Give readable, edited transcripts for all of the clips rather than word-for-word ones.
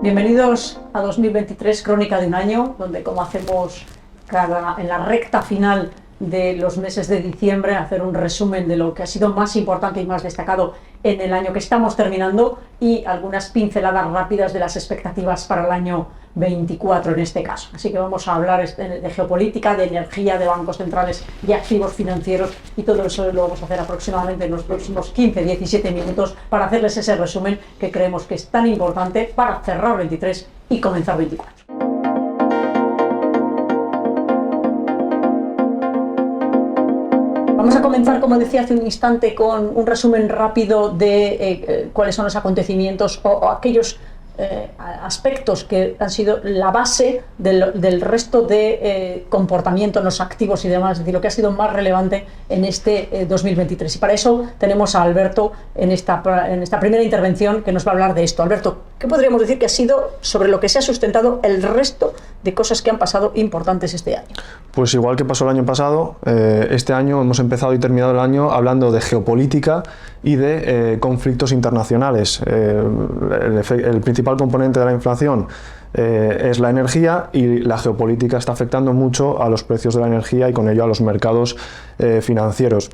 Bienvenidos a 2023, Crónica de un año, donde como hacemos en la recta final de los meses de diciembre, hacer un resumen de lo que ha sido más importante y más destacado en el año que estamos terminando y algunas pinceladas rápidas de las expectativas para el año 24 en este caso. Así que vamos a hablar de geopolítica, de energía, de bancos centrales y activos financieros, y todo eso lo vamos a hacer aproximadamente en los próximos 15-17 minutos para hacerles ese resumen que creemos que es tan importante para cerrar 23 y comenzar 24. Vamos a comenzar, como decía hace un instante, con un resumen rápido de cuáles son los acontecimientos o aquellos aspectos que han sido la base del resto de comportamiento en los activos y demás, es decir, lo que ha sido más relevante en este 2023. Y para eso tenemos a Alberto en esta primera intervención, que nos va a hablar de esto. Alberto, ¿qué podríamos decir que ha sido sobre lo que se ha sustentado el resto de cosas que han pasado importantes este año? Pues igual que pasó el año pasado, este año hemos empezado y terminado el año hablando de geopolítica y de conflictos internacionales. El principal componente de la inflación es la energía, y la geopolítica está afectando mucho a los precios de la energía y con ello a los mercados financieros.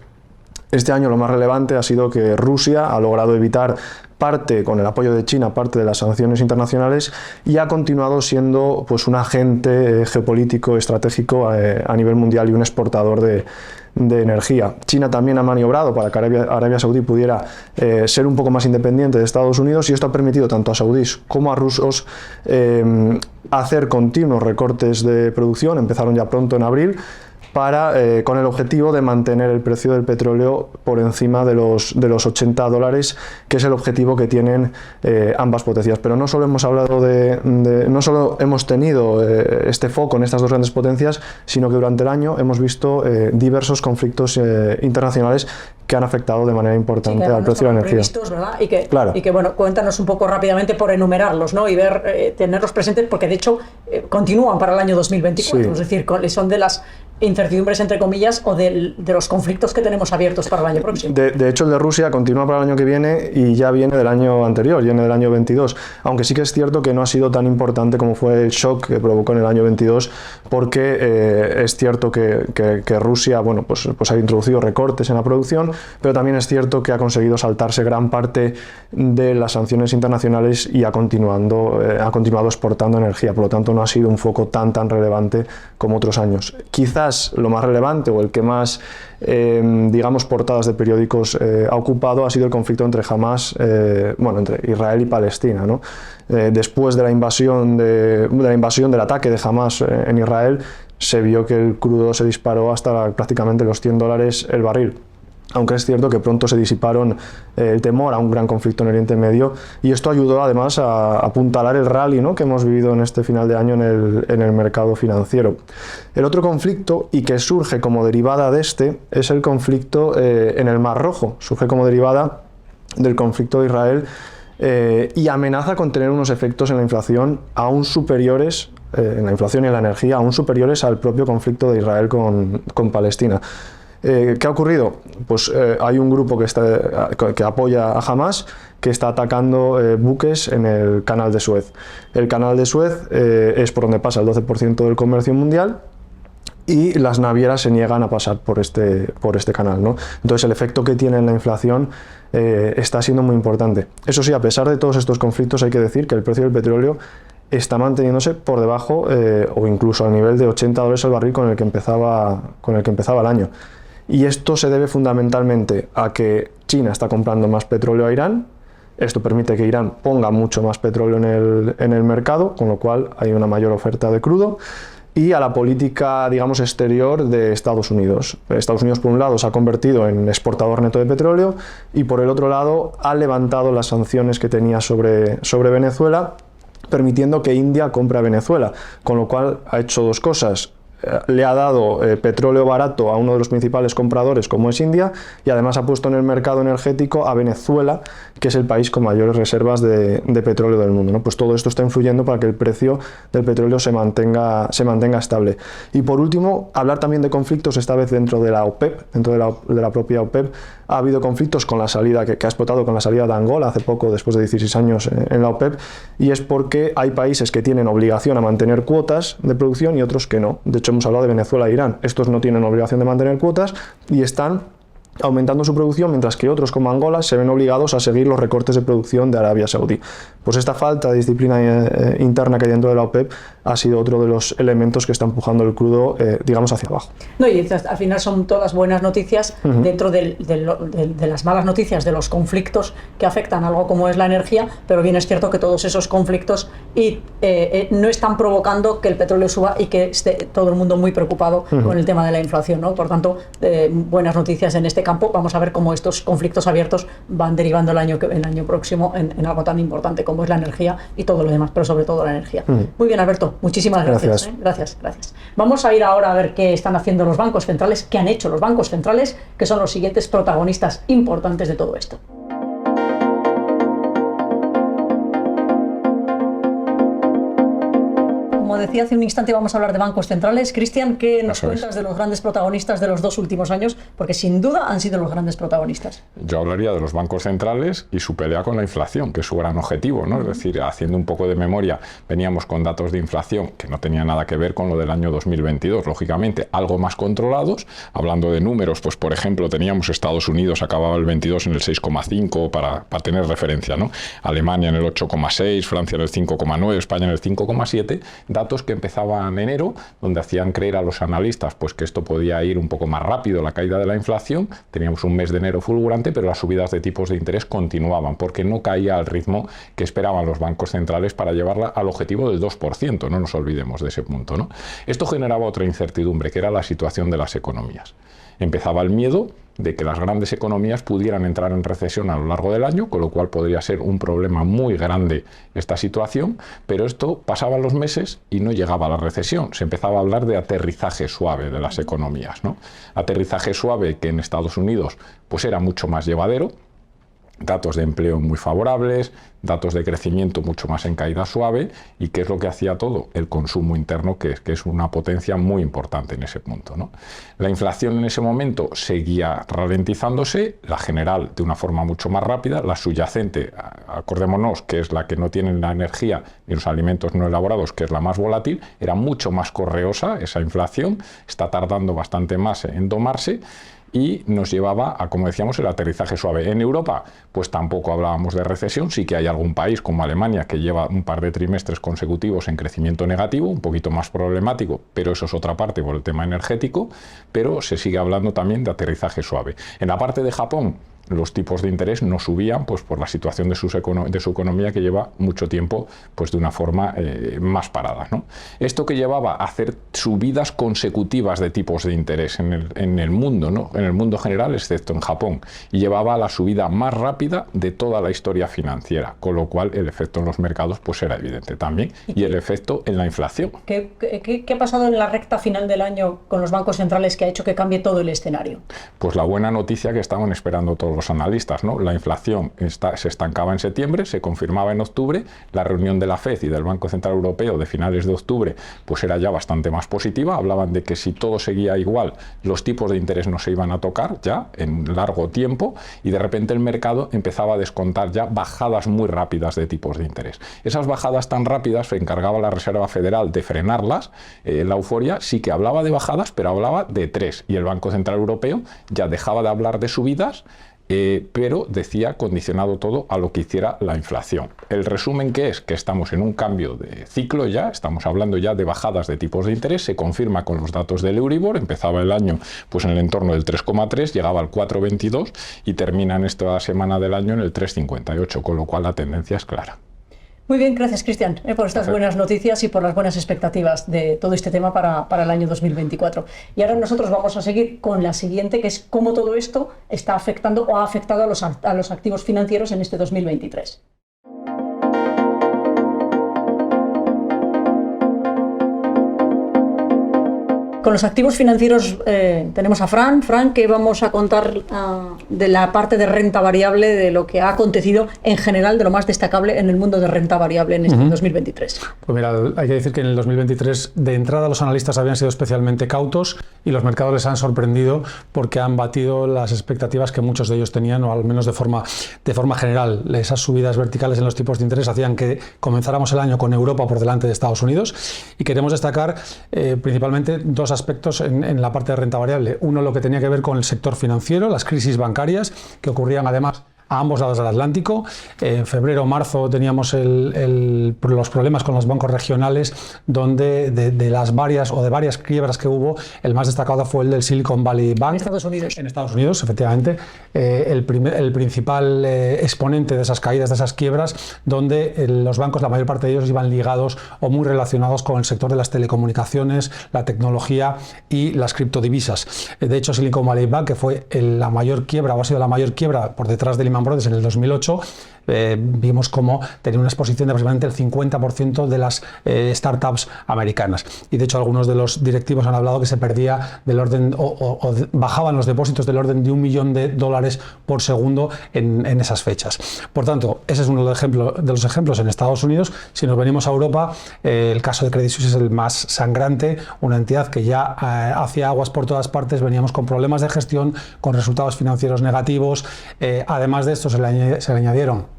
Este año lo más relevante ha sido que Rusia ha logrado evitar parte, con el apoyo de China, parte de las sanciones internacionales, y ha continuado siendo pues un agente geopolítico estratégico a nivel mundial y un exportador de energía. China también ha maniobrado para que Arabia Saudí pudiera ser un poco más independiente de Estados Unidos, y esto ha permitido tanto a saudíes como a rusos hacer continuos recortes de producción. Empezaron ya pronto en abril, con el objetivo de mantener el precio del petróleo por encima de los $80, que es el objetivo que tienen ambas potencias. Pero no solo hemos hablado no solo hemos tenido este foco en estas dos grandes potencias, sino que durante el año hemos visto diversos conflictos internacionales que han afectado de manera importante al precio de la energía. Previstos, ¿verdad? Y que bueno, cuéntanos un poco rápidamente por enumerarlos, ¿no? Y ver, tenerlos presentes, porque de hecho continúan para el año 2024, sí. Es decir, son de las incertidumbres, entre comillas, o de los conflictos que tenemos abiertos para el año próximo. De hecho, el de Rusia continúa para el año que viene y ya viene del año anterior, viene del año 22, aunque sí que es cierto que no ha sido tan importante como fue el shock que provocó en el año 22, porque es cierto que Rusia, bueno, pues ha introducido recortes en la producción, pero también es cierto que ha conseguido saltarse gran parte de las sanciones internacionales y ha continuado exportando energía. Por lo tanto, no ha sido un foco tan relevante como otros años. Quizás lo más relevante, o el que más, digamos, portadas de periódicos ha ocupado, ha sido el conflicto entre Hamas, entre Israel y Palestina, ¿no? Después de la invasión del ataque de Hamas en Israel, se vio que el crudo se disparó hasta prácticamente los $100 el barril. Aunque es cierto que pronto se disiparon el temor a un gran conflicto en Oriente Medio, y esto ayudó además a apuntalar el rally, ¿no?, que hemos vivido en este final de año en el mercado financiero. El otro conflicto, y que surge como derivada de este, es el conflicto en el Mar Rojo. Surge como derivada del conflicto de Israel y amenaza con tener unos efectos en la inflación aún superiores, en la inflación y en la energía, aún superiores al propio conflicto de Israel con Palestina. ¿Qué ha ocurrido? Pues hay un grupo que apoya a Hamas, que está atacando buques en el canal de Suez. El canal de Suez es por donde pasa el 12% del comercio mundial, y las navieras se niegan a pasar por este canal, ¿no? Entonces el efecto que tiene en la inflación está siendo muy importante. Eso sí, a pesar de todos estos conflictos, hay que decir que el precio del petróleo está manteniéndose por debajo o incluso al nivel de $80 el barril con el que empezaba el año. Y esto se debe fundamentalmente a que China está comprando más petróleo a Irán. Esto permite que Irán ponga mucho más petróleo en el mercado, con lo cual hay una mayor oferta de crudo, y a la política, digamos, exterior de Estados Unidos. Estados Unidos, por un lado, se ha convertido en exportador neto de petróleo, y por el otro lado ha levantado las sanciones que tenía sobre Venezuela, permitiendo que India compre a Venezuela, con lo cual ha hecho dos cosas. le ha dado petróleo barato a uno de los principales compradores como es India, y además ha puesto en el mercado energético a Venezuela, que es el país con mayores reservas de petróleo del mundo, ¿no? Pues todo esto está influyendo para que el precio del petróleo se mantenga estable. Y por último, hablar también de conflictos, esta vez dentro de la OPEP, dentro de la propia OPEP. Ha habido conflictos con la salida que ha explotado con la salida de Angola hace poco, después de 16 años en la OPEP, y es porque hay países que tienen obligación a mantener cuotas de producción y otros que no. De hecho, hemos hablado de Venezuela e Irán. Estos no tienen obligación de mantener cuotas y están aumentando su producción, mientras que otros como Angola se ven obligados a seguir los recortes de producción de Arabia Saudí. Pues esta falta de disciplina interna que hay dentro de la OPEP ha sido otro de los elementos que está empujando el crudo, digamos, hacia abajo. No, y al final son todas buenas noticias dentro de las malas noticias de los conflictos que afectan a algo como es la energía, pero bien es cierto que todos esos conflictos no están provocando que el petróleo suba y que esté todo el mundo muy preocupado con el tema de la inflación, ¿no? Por tanto, buenas noticias en este campo. Vamos a ver cómo estos conflictos abiertos van derivando el año próximo en algo tan importante como es la energía y todo lo demás, pero sobre todo la energía. Muy bien, Alberto, muchísimas gracias. Gracias. Vamos a ir ahora a ver qué están haciendo los bancos centrales, qué han hecho los bancos centrales, que son los siguientes protagonistas importantes de todo esto. Como decía hace un instante, vamos a hablar de bancos centrales. Cristian, ¿qué nos cuentas de los grandes protagonistas de los 2 últimos años? Porque sin duda han sido los grandes protagonistas. Yo hablaría de los bancos centrales y su pelea con la inflación, que es su gran objetivo, ¿no? Es decir, haciendo un poco de memoria, veníamos con datos de inflación que no tenían nada que ver con lo del año 2022, lógicamente algo más controlados. Hablando de números, pues por ejemplo, teníamos Estados Unidos, acababa el 22 en el 6,5 para tener referencia, ¿no? Alemania en el 8,6, Francia en el 5,9, España en el 5,7, datos que empezaban en enero, donde hacían creer a los analistas pues que esto podía ir un poco más rápido, la caída de la inflación. Teníamos un mes de enero fulgurante, pero las subidas de tipos de interés continuaban, porque no caía al ritmo que esperaban los bancos centrales para llevarla al objetivo del 2%, no nos olvidemos de ese punto, ¿no? Esto generaba otra incertidumbre, que era la situación de las economías. Empezaba el miedo de que las grandes economías pudieran entrar en recesión a lo largo del año, con lo cual podría ser un problema muy grande esta situación, pero esto pasaban los meses y no llegaba a la recesión. Se empezaba a hablar de aterrizaje suave de las economías, ¿no? Aterrizaje suave que en Estados Unidos pues era mucho más llevadero, datos de empleo muy favorables, datos de crecimiento mucho más en caída suave, y ¿qué es lo que hacía todo? El consumo interno, que es una potencia muy importante en ese punto, ¿no? La inflación en ese momento seguía ralentizándose, la general de una forma mucho más rápida, la subyacente, acordémonos que es la que no tiene la energía ni los alimentos no elaborados, que es la más volátil, era mucho más correosa esa inflación, está tardando bastante más en domarse, y nos llevaba a, como decíamos, el aterrizaje suave. En Europa, pues tampoco hablábamos de recesión, sí que hay algún país como Alemania que lleva un par de trimestres consecutivos en crecimiento negativo, un poquito más problemático, pero eso es otra parte por el tema energético, pero se sigue hablando también de aterrizaje suave. En la parte de Japón, los tipos de interés no subían pues por la situación de su economía, que lleva mucho tiempo pues de una forma más parada, ¿no? Esto que llevaba a hacer subidas consecutivas de tipos de interés en el mundo, ¿no? En el mundo general, excepto en Japón, y llevaba a la subida más rápida de toda la historia financiera, con lo cual el efecto en los mercados pues era evidente también, y el efecto en la inflación. ¿Qué ha pasado en la recta final del año con los bancos centrales que ha hecho que cambie todo el escenario? Pues la buena noticia que estaban esperando todos los analistas, ¿no? La inflación se estancaba en septiembre, se confirmaba en octubre, la reunión de la FED y del Banco Central Europeo de finales de octubre pues era ya bastante más positiva, hablaban de que si todo seguía igual, los tipos de interés no se iban a tocar ya en largo tiempo, y de repente el mercado empezaba a descontar ya bajadas muy rápidas de tipos de interés. Esas bajadas tan rápidas se encargaba la Reserva Federal de frenarlas, la euforia sí que hablaba de bajadas, pero hablaba de 3, y el Banco Central Europeo ya dejaba de hablar de subidas, pero decía condicionado todo a lo que hiciera la inflación. El resumen que es que estamos en un cambio de ciclo ya, estamos hablando ya de bajadas de tipos de interés, se confirma con los datos del Euribor, empezaba el año pues en el entorno del 3,3, llegaba al 4,22 y termina en esta semana del año en el 3,58, con lo cual la tendencia es clara. Muy bien, gracias Cristian por estas buenas noticias y por las buenas expectativas de todo este tema para el año 2024. Y ahora nosotros vamos a seguir con la siguiente, que es cómo todo esto está afectando o ha afectado a los activos financieros en este 2023. con los activos financieros tenemos a Fran. Fran, ¿qué vamos a contar de la parte de renta variable, de lo que ha acontecido en general, de lo más destacable en el mundo de renta variable en este 2023? Pues mira, hay que decir que en el 2023 de entrada los analistas habían sido especialmente cautos y los mercados les han sorprendido porque han batido las expectativas que muchos de ellos tenían, o al menos de forma general. Esas subidas verticales en los tipos de interés hacían que comenzáramos el año con Europa por delante de Estados Unidos, y queremos destacar principalmente dos aspectos en la parte de renta variable. Uno, lo que tenía que ver con el sector financiero, las crisis bancarias que ocurrían además a ambos lados del Atlántico. En febrero o marzo teníamos los problemas con los bancos regionales, donde de varias quiebras que hubo, el más destacado fue el del Silicon Valley Bank. En Estados Unidos, efectivamente. El principal exponente de esas caídas, de esas quiebras, donde los bancos, la mayor parte de ellos, iban ligados o muy relacionados con el sector de las telecomunicaciones, la tecnología y las criptodivisas. De hecho, Silicon Valley Bank, que fue la mayor quiebra, o ha sido la mayor quiebra por detrás de Lehman Brothers en el 2008, vimos cómo tenía una exposición de aproximadamente el 50% de las startups americanas. Y de hecho algunos de los directivos han hablado que se perdía del orden o bajaban los depósitos del orden de $1 millón por segundo en esas fechas. Por tanto, ese es uno de los ejemplos en Estados Unidos. Si nos venimos a Europa, el caso de Credit Suisse es el más sangrante, una entidad que ya hacía aguas por todas partes. Veníamos con problemas de gestión, con resultados financieros negativos. Además de esto se le añadieron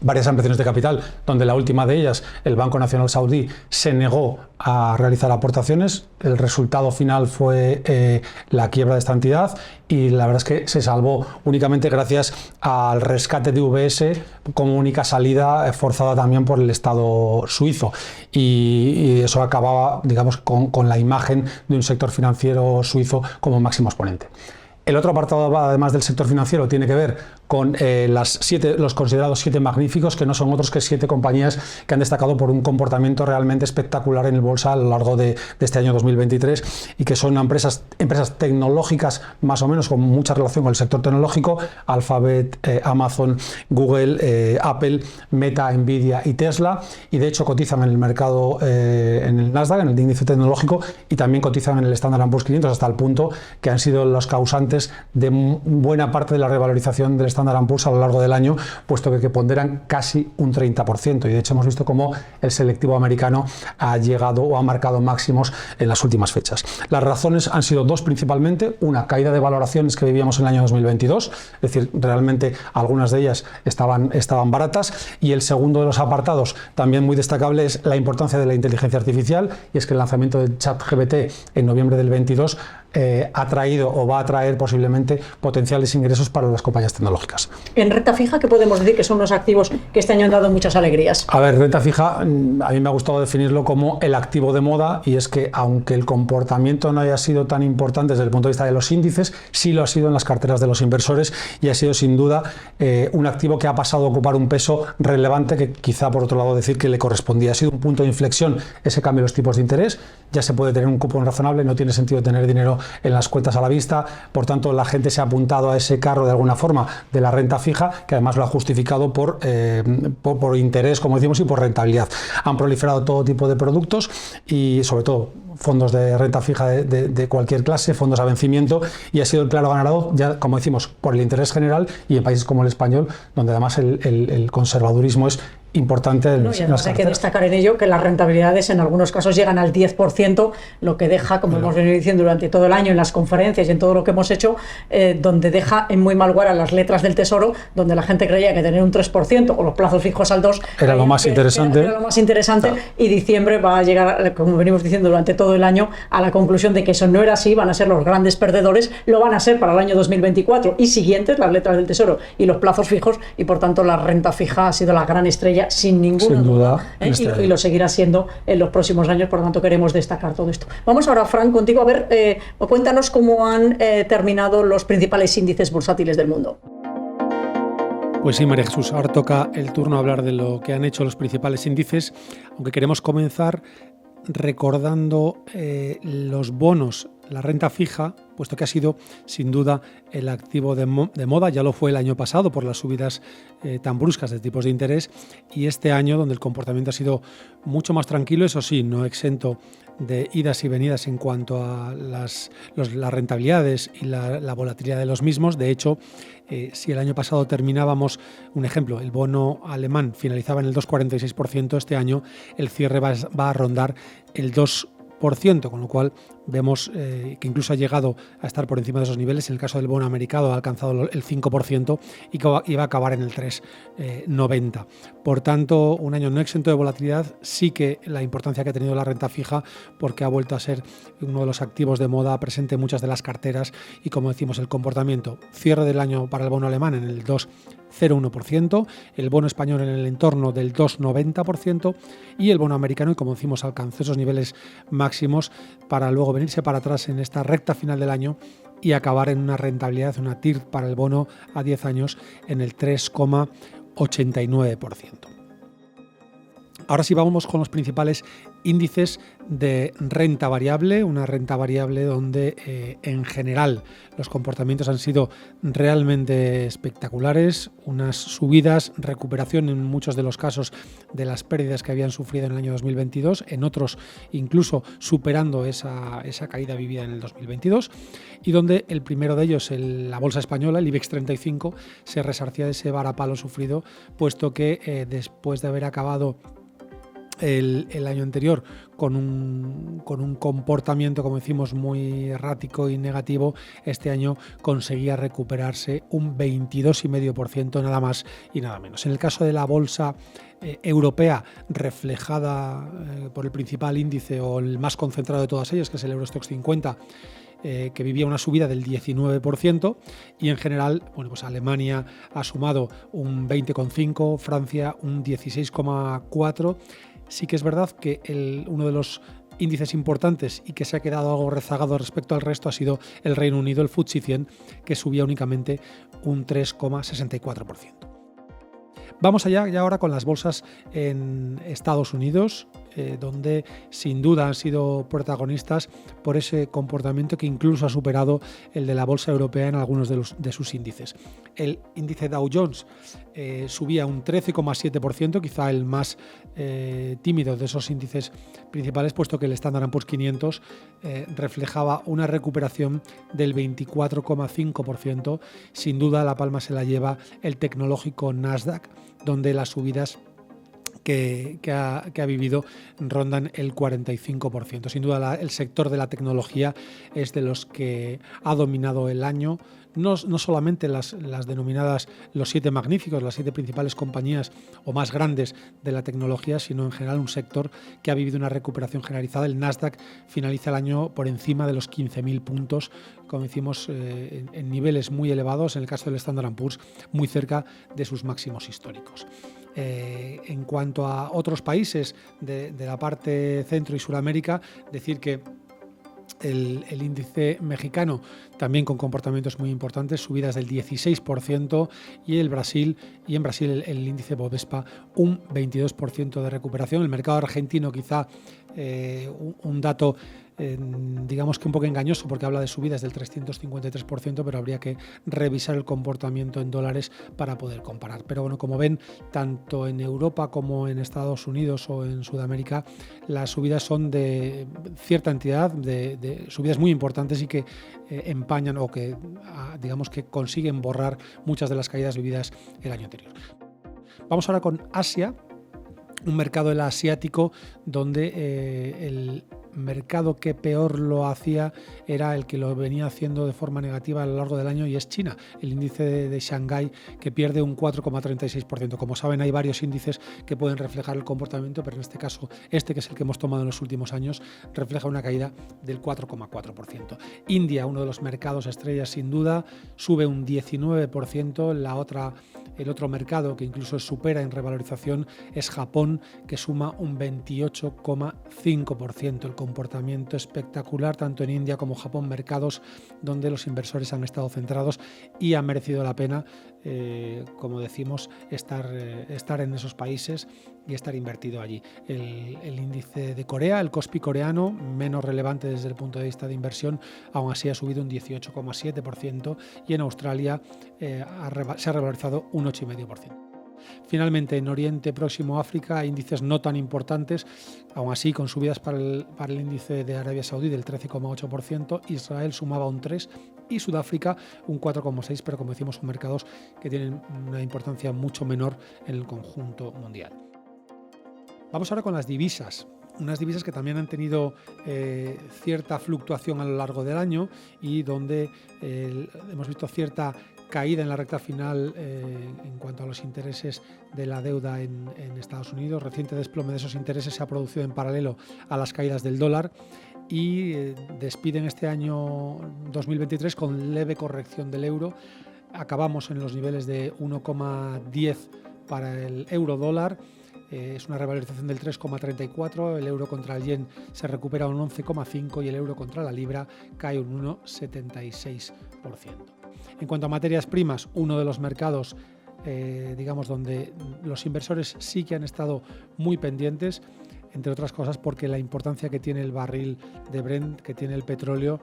varias ampliaciones de capital, donde la última de ellas, el Banco Nacional Saudí, se negó a realizar aportaciones. El resultado final fue la quiebra de esta entidad, y la verdad es que se salvó únicamente gracias al rescate de UBS como única salida, forzada también por el Estado suizo, y eso acababa, digamos, con la imagen de un sector financiero suizo como máximo exponente. El otro apartado, además del sector financiero, tiene que ver con los considerados 7 magníficos, que no son otros que 7 compañías que han destacado por un comportamiento realmente espectacular en el bolsa a lo largo de este año 2023, y que son empresas tecnológicas más o menos con mucha relación con el sector tecnológico: Alphabet, Amazon, Google, Apple, Meta, Nvidia y Tesla, y de hecho cotizan en el mercado, en el Nasdaq, en el índice tecnológico, y también cotizan en el Standard & Poor's 500, hasta el punto que han sido los causantes de buena parte de la revalorización del Standard & Poor's a lo largo del año, puesto que ponderan casi un 30%, y de hecho hemos visto cómo el selectivo americano ha llegado o ha marcado máximos en las últimas fechas. Las razones han sido dos principalmente: una, caída de valoraciones que vivíamos en el año 2022, es decir, realmente algunas de ellas estaban baratas, y el segundo de los apartados, también muy destacable, es la importancia de la inteligencia artificial, y es que el lanzamiento de ChatGPT en noviembre del 22 ha traído o va a traer posiblemente potenciales ingresos para las compañías tecnológicas. En renta fija, ¿qué podemos decir que son los activos que este año han dado muchas alegrías? A ver, renta fija, a mí me ha gustado definirlo como el activo de moda, y es que aunque el comportamiento no haya sido tan importante desde el punto de vista de los índices, sí lo ha sido en las carteras de los inversores, y ha sido sin duda un activo que ha pasado a ocupar un peso relevante que quizá por otro lado decir que le correspondía. Ha sido un punto de inflexión ese cambio de los tipos de interés. Ya se puede tener un cupón razonable, no tiene sentido tener dinero en las cuentas a la vista. Por tanto, la gente se ha apuntado a ese carro de alguna forma de la renta fija, que además lo ha justificado por interés, como decimos, y por rentabilidad. Han proliferado todo tipo de productos, y sobre todo fondos de renta fija de cualquier clase, fondos a vencimiento, y ha sido el claro ganador, ya como decimos, por el interés general, y en países como el español, donde además el conservadurismo es importante. Y además hay que destacar en ello que las rentabilidades en algunos casos llegan al 10%, lo que deja, como hemos venido diciendo durante todo el año en las conferencias y en todo lo que hemos hecho, donde deja en muy mal lugar a las letras del Tesoro, donde la gente creía que tener un 3% o los plazos fijos al 2% era lo más interesante. Era lo más interesante, claro. Y diciembre va a llegar, como venimos diciendo durante todo el año, a la conclusión de que eso no era así, van a ser los grandes perdedores, lo van a ser para el año 2024 y siguientes, las letras del Tesoro y los plazos fijos, y por tanto la renta fija ha sido la gran estrella sin ninguna duda, y lo seguirá siendo en los próximos años. Por lo tanto, queremos destacar todo esto. Vamos ahora, Fran, contigo. A ver, cuéntanos cómo han terminado los principales índices bursátiles del mundo. Pues sí, María Jesús, ahora toca el turno a hablar de lo que han hecho los principales índices, aunque queremos comenzar recordando los bonos, la renta fija, puesto que ha sido sin duda el activo de moda. Ya lo fue el año pasado por las subidas tan bruscas de tipos de interés, y este año, donde el comportamiento ha sido mucho más tranquilo, eso sí, no exento de idas y venidas en cuanto a las rentabilidades y la volatilidad de los mismos. De hecho, si el año pasado terminábamos, un ejemplo, el bono alemán finalizaba en el 2,46%, este año el cierre va a rondar el 2%, con lo cual vemos que incluso ha llegado a estar por encima de esos niveles. En el caso del bono americano ha alcanzado el 5% y va a acabar en el 3,90%. Por tanto, un año no exento de volatilidad. Sí que la importancia que ha tenido la renta fija, porque ha vuelto a ser uno de los activos de moda presente en muchas de las carteras, y como decimos, el comportamiento cierre del año para el bono alemán en el 2,01%, el bono español en el entorno del 2,90% y el bono americano, y como decimos, alcanzó esos niveles máximos para luego venirse para atrás en esta recta final del año y acabar en una rentabilidad, una TIR para el bono a 10 años en el 3,89%. Ahora sí vamos con los principales índices de renta variable, una renta variable donde en general los comportamientos han sido realmente espectaculares, unas subidas, recuperación en muchos de los casos de las pérdidas que habían sufrido en el año 2022, en otros incluso superando esa caída vivida en el 2022, y donde el primero de ellos, la bolsa española, el IBEX 35, se resarcía de ese varapalo sufrido, puesto que después de haber acabado el año anterior con un comportamiento, como decimos, muy errático y negativo, este año conseguía recuperarse un 22,5%, nada más y nada menos. En el caso de la bolsa europea, reflejada por el principal índice o el más concentrado de todas ellas, que es el Eurostoxx 50, que vivía una subida del 19%, y en general, bueno, pues Alemania ha sumado un 20,5%, Francia un 16,4%. Sí que es verdad que uno de los índices importantes y que se ha quedado algo rezagado respecto al resto ha sido el Reino Unido, el FTSE 100, que subía únicamente un 3,64%. Vamos allá y ahora con las bolsas en Estados Unidos, donde sin duda han sido protagonistas por ese comportamiento que incluso ha superado el de la bolsa europea en algunos de sus índices. El índice Dow Jones subía un 13,7%, quizá el más tímido de esos índices principales, puesto que el Standard & Poor's 500 reflejaba una recuperación del 24,5%. Sin duda la palma se la lleva el tecnológico Nasdaq, donde las subidas que ha vivido rondan el 45%. Sin duda el sector de la tecnología es de los que ha dominado el año, no solamente las denominadas los 7 magníficos, las 7 principales compañías o más grandes de la tecnología, sino en general un sector que ha vivido una recuperación generalizada. El Nasdaq finaliza el año por encima de los 15.000 puntos, como decimos, en niveles muy elevados, en el caso del Standard & Poor's muy cerca de sus máximos históricos. En cuanto a otros países de la parte Centro y Suramérica, decir que el índice mexicano también con comportamientos muy importantes, subidas del 16%, y en Brasil el índice Bovespa un 22% de recuperación. El mercado argentino quizá un dato digamos que un poco engañoso, porque habla de subidas del 353%, pero habría que revisar el comportamiento en dólares para poder comparar. Pero bueno, como ven, tanto en Europa como en Estados Unidos o en Sudamérica, las subidas son de cierta entidad, de subidas muy importantes y que empañan o que digamos que consiguen borrar muchas de las caídas vividas el año anterior. Vamos ahora con Asia, un mercado el asiático donde el mercado que peor lo hacía era el que lo venía haciendo de forma negativa a lo largo del año, y es China. El índice de Shanghái, que pierde un 4,36%. Como saben, hay varios índices que pueden reflejar el comportamiento, pero en este caso, que es el que hemos tomado en los últimos años, refleja una caída del 4,4%. India, uno de los mercados estrellas sin duda, sube un 19%. El otro mercado que incluso supera en revalorización es Japón, que suma un 28,5%. El comportamiento espectacular tanto en India como Japón, mercados donde los inversores han estado centrados y ha merecido la pena, como decimos, estar en esos países y estar invertido allí. El índice de Corea, el Kospi coreano, menos relevante desde el punto de vista de inversión, aún así ha subido un 18,7% y en Australia se ha revalorizado un 8,5%. Finalmente, en Oriente Próximo, África, índices no tan importantes, aún así con subidas para el índice de Arabia Saudí del 13,8%, Israel sumaba un 3% y Sudáfrica un 4,6%, pero como decimos son mercados que tienen una importancia mucho menor en el conjunto mundial. Vamos ahora con las divisas. Unas divisas que también han tenido cierta fluctuación a lo largo del año y donde hemos visto cierta caída en la recta final en cuanto a los intereses de la deuda en Estados Unidos. Reciente desplome de esos intereses se ha producido en paralelo a las caídas del dólar y despiden este año 2023 con leve corrección del euro. Acabamos en los niveles de 1,10 para el euro dólar. Es una revalorización del 3,34, el euro contra el yen se recupera un 11,5 y el euro contra la libra cae un 1,76%. En cuanto a materias primas, uno de los mercados donde los inversores sí que han estado muy pendientes, entre otras cosas porque la importancia que tiene el barril de Brent, que tiene el petróleo,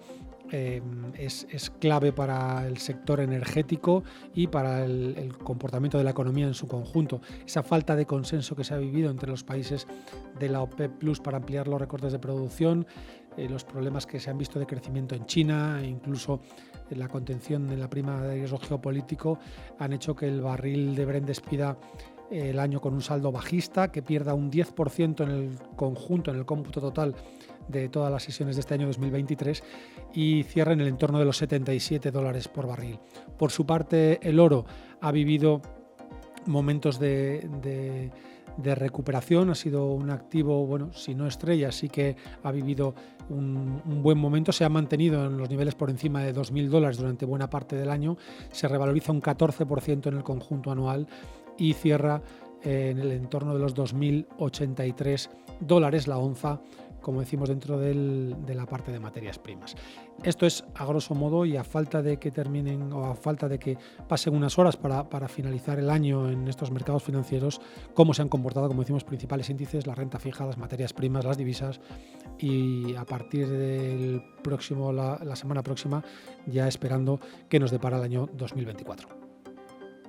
es clave para el sector energético y para el comportamiento de la economía en su conjunto. Esa falta de consenso que se ha vivido entre los países de la OPEP Plus para ampliar los recortes de producción, los problemas que se han visto de crecimiento en China e incluso la contención de la prima de riesgo geopolítico han hecho que el barril de Brent despida el año con un saldo bajista, que pierda un 10% en el conjunto, en el cómputo total de todas las sesiones de este año 2023 y cierra en el entorno de los $77 por barril. Por su parte, el oro ha vivido momentos de recuperación, ha sido un activo, bueno, si no estrella, sí que ha vivido un buen momento, se ha mantenido en los niveles por encima de $2.000 durante buena parte del año, se revaloriza un 14% en el conjunto anual y cierra en el entorno de los $2.083 la onza, como decimos, dentro de la parte de materias primas. Esto es a grosso modo, y a falta de que terminen o a falta de que pasen unas horas para finalizar el año en estos mercados financieros, cómo se han comportado, como decimos, principales índices, la renta fija, las materias primas, las divisas, y a partir del la semana próxima ya esperando qué nos depara el año 2024.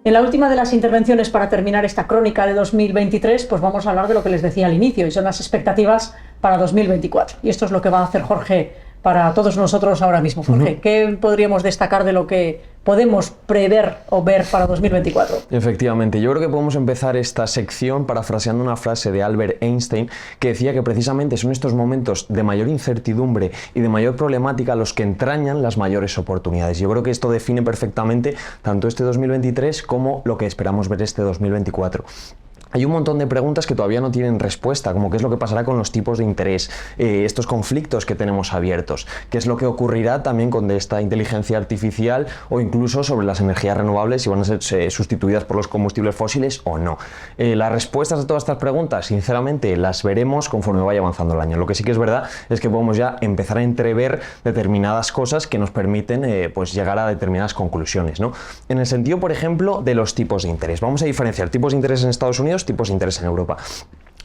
En la última de las intervenciones para terminar esta crónica de 2023, pues vamos a hablar de lo que les decía al inicio, y son las expectativas para 2024. Y esto es lo que va a hacer Jorge para todos nosotros ahora mismo. Jorge, ¿qué podríamos destacar de lo que podemos prever o ver para 2024? Efectivamente, yo creo que podemos empezar esta sección parafraseando una frase de Albert Einstein que decía que precisamente son estos momentos de mayor incertidumbre y de mayor problemática los que entrañan las mayores oportunidades. Yo creo que esto define perfectamente tanto este 2023 como lo que esperamos ver este 2024. Hay un montón de preguntas que todavía no tienen respuesta, como qué es lo que pasará con los tipos de interés, estos conflictos que tenemos abiertos, qué es lo que ocurrirá también con esta inteligencia artificial o incluso sobre las energías renovables, si van a ser sustituidas por los combustibles fósiles o no. Las respuestas a todas estas preguntas, sinceramente, las veremos conforme vaya avanzando el año. Lo que sí que es verdad es que podemos ya empezar a entrever determinadas cosas que nos permiten pues llegar a determinadas conclusiones, ¿no? En el sentido, por ejemplo, de los tipos de interés. Vamos a diferenciar tipos de interés en Estados Unidos, tipos de interés en Europa.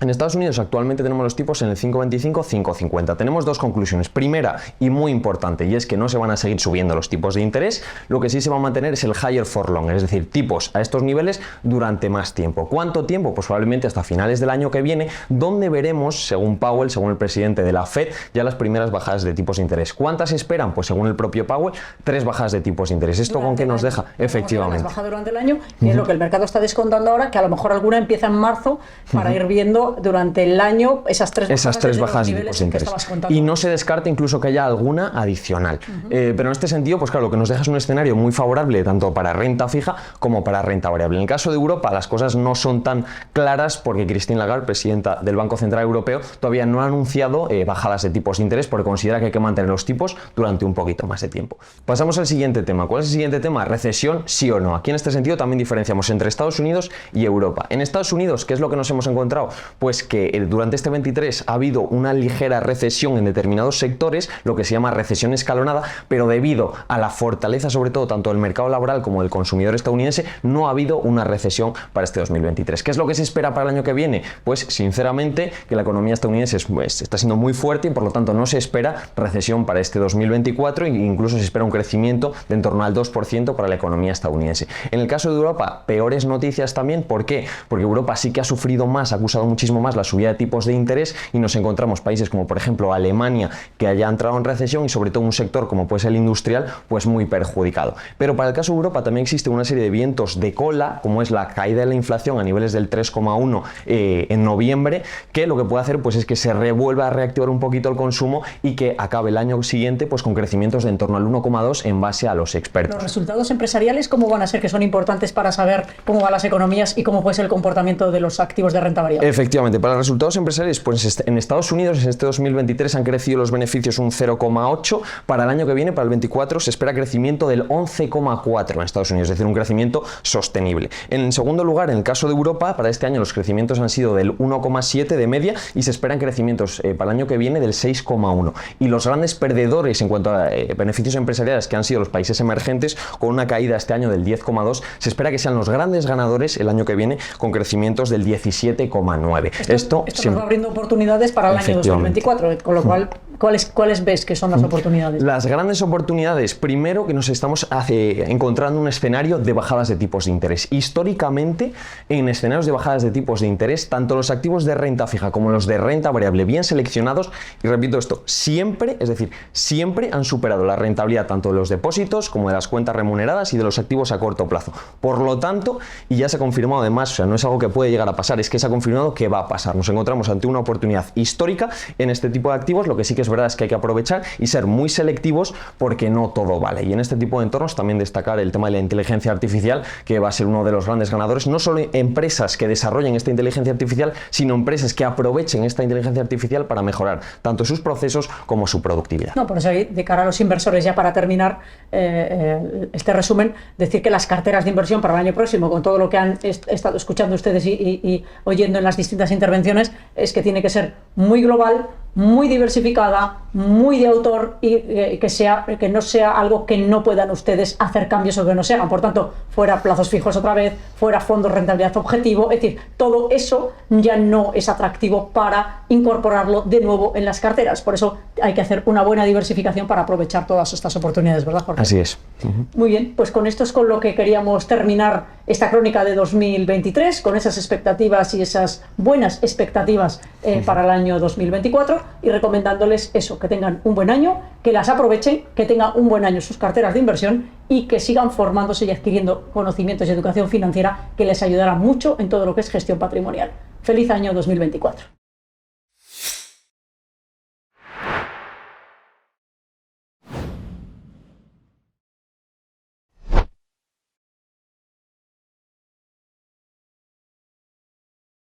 En Estados Unidos actualmente tenemos los tipos en el 5,25, 5,50. Tenemos dos conclusiones. Primera, y muy importante, y es que no se van a seguir subiendo los tipos de interés. Lo que sí se va a mantener es el higher for longer, es decir, tipos a estos niveles durante más tiempo. ¿Cuánto tiempo? Pues probablemente hasta finales del año que viene, donde veremos, según Powell, según el presidente de la Fed, ya las primeras bajadas de tipos de interés. ¿Cuántas esperan? Pues según el propio Powell, 3 bajadas de tipos de interés. ¿Esto con qué nos deja? Efectivamente. Las bajas durante el año, que es lo que el mercado está descontando ahora, que a lo mejor alguna empieza en marzo para ir viendo durante el año esas tres bajadas de tipos de interés. Y no se descarta incluso que haya alguna adicional. Pero en este sentido, pues claro, lo que nos deja es un escenario muy favorable tanto para renta fija como para renta variable. En el caso de Europa, las cosas no son tan claras porque Christine Lagarde, presidenta del Banco Central Europeo, todavía no ha anunciado bajadas de tipos de interés porque considera que hay que mantener los tipos durante un poquito más de tiempo. Pasamos al siguiente tema. ¿Cuál es el siguiente tema? Recesión, sí o no. Aquí en este sentido también diferenciamos entre Estados Unidos y Europa. En Estados Unidos, ¿qué es lo que nos hemos encontrado? pues que durante este 23 ha habido una ligera recesión en determinados sectores, lo que se llama recesión escalonada, pero debido a la fortaleza sobre todo tanto del mercado laboral como del consumidor estadounidense, no ha habido una recesión para este 2023. ¿Qué es lo que se espera para el año que viene? Pues sinceramente que la economía estadounidense está siendo muy fuerte y por lo tanto no se espera recesión para este 2024 e incluso se espera un crecimiento de en torno al 2% para la economía estadounidense. En el caso de Europa, peores noticias también. ¿Por qué? Porque Europa sí que ha sufrido más, ha acusado muchísimo más la subida de tipos de interés y nos encontramos países como por ejemplo Alemania que haya entrado en recesión y sobre todo un sector como puede ser el industrial pues muy perjudicado. Pero para el caso de Europa también existe una serie de vientos de cola, como es la caída de la inflación a niveles del 3,1 en noviembre, que lo que puede hacer pues es que se revuelva a reactivar un poquito el consumo y que acabe el año siguiente pues con crecimientos de en torno al 1,2 en base a los expertos. ¿Los resultados empresariales cómo van a ser, que son importantes para saber cómo van las economías y cómo puede ser el comportamiento de los activos de renta variable? Efectivamente, para los resultados empresariales, pues en Estados Unidos en este 2023 han crecido los beneficios un 0,8, para el año que viene, para el 24, se espera crecimiento del 11,4 en Estados Unidos, es decir, un crecimiento sostenible. En segundo lugar, en el caso de Europa, para este año los crecimientos han sido del 1,7 de media y se esperan crecimientos para el año que viene del 6,1. Y los grandes perdedores en cuanto a beneficios empresariales, que han sido los países emergentes, con una caída este año del 10,2, se espera que sean los grandes ganadores el año que viene con crecimientos del 17,9. Esto nos va abriendo oportunidades para el año 2024, con lo cual, ¿cuáles ves que son las oportunidades? Las grandes oportunidades, primero que nos estamos encontrando un escenario de bajadas de tipos de interés. Históricamente, en escenarios de bajadas de tipos de interés, tanto los activos de renta fija como los de renta variable bien seleccionados, y repito esto, siempre, es decir, siempre han superado la rentabilidad tanto de los depósitos como de las cuentas remuneradas y de los activos a corto plazo. Por lo tanto, y ya se ha confirmado además, o sea, no es algo que puede llegar a pasar, es que se ha confirmado que va a pasar. Nos encontramos ante una oportunidad histórica en este tipo de activos. Lo que sí que es verdad es que hay que aprovechar y ser muy selectivos porque no todo vale. Y en este tipo de entornos también destacar el tema de la inteligencia artificial, que va a ser uno de los grandes ganadores, no solo empresas que desarrollen esta inteligencia artificial, sino empresas que aprovechen esta inteligencia artificial para mejorar tanto sus procesos como su productividad. No, por eso de cara a los inversores, ya para terminar este resumen, decir que las carteras de inversión para el año próximo, con todo lo que han estado escuchando ustedes y oyendo en las distintas intervenciones, es que tiene que ser muy global, muy diversificada, muy de autor y que no sea algo que no puedan ustedes hacer cambios o que no se hagan. Por tanto, fuera plazos fijos otra vez, fuera fondos rentabilidad objetivo, es decir, todo eso ya no es atractivo para incorporarlo de nuevo en las carteras. Por eso hay que hacer una buena diversificación para aprovechar todas estas oportunidades, ¿verdad, Jorge? Así es. Muy bien, pues con esto es con lo que queríamos terminar esta crónica de 2023, con esas expectativas y esas buenas expectativas para el año 2024 y recomendándoles eso, que tengan un buen año, que las aprovechen, que tengan un buen año sus carteras de inversión y que sigan formándose y adquiriendo conocimientos y educación financiera que les ayudará mucho en todo lo que es gestión patrimonial. Feliz año 2024.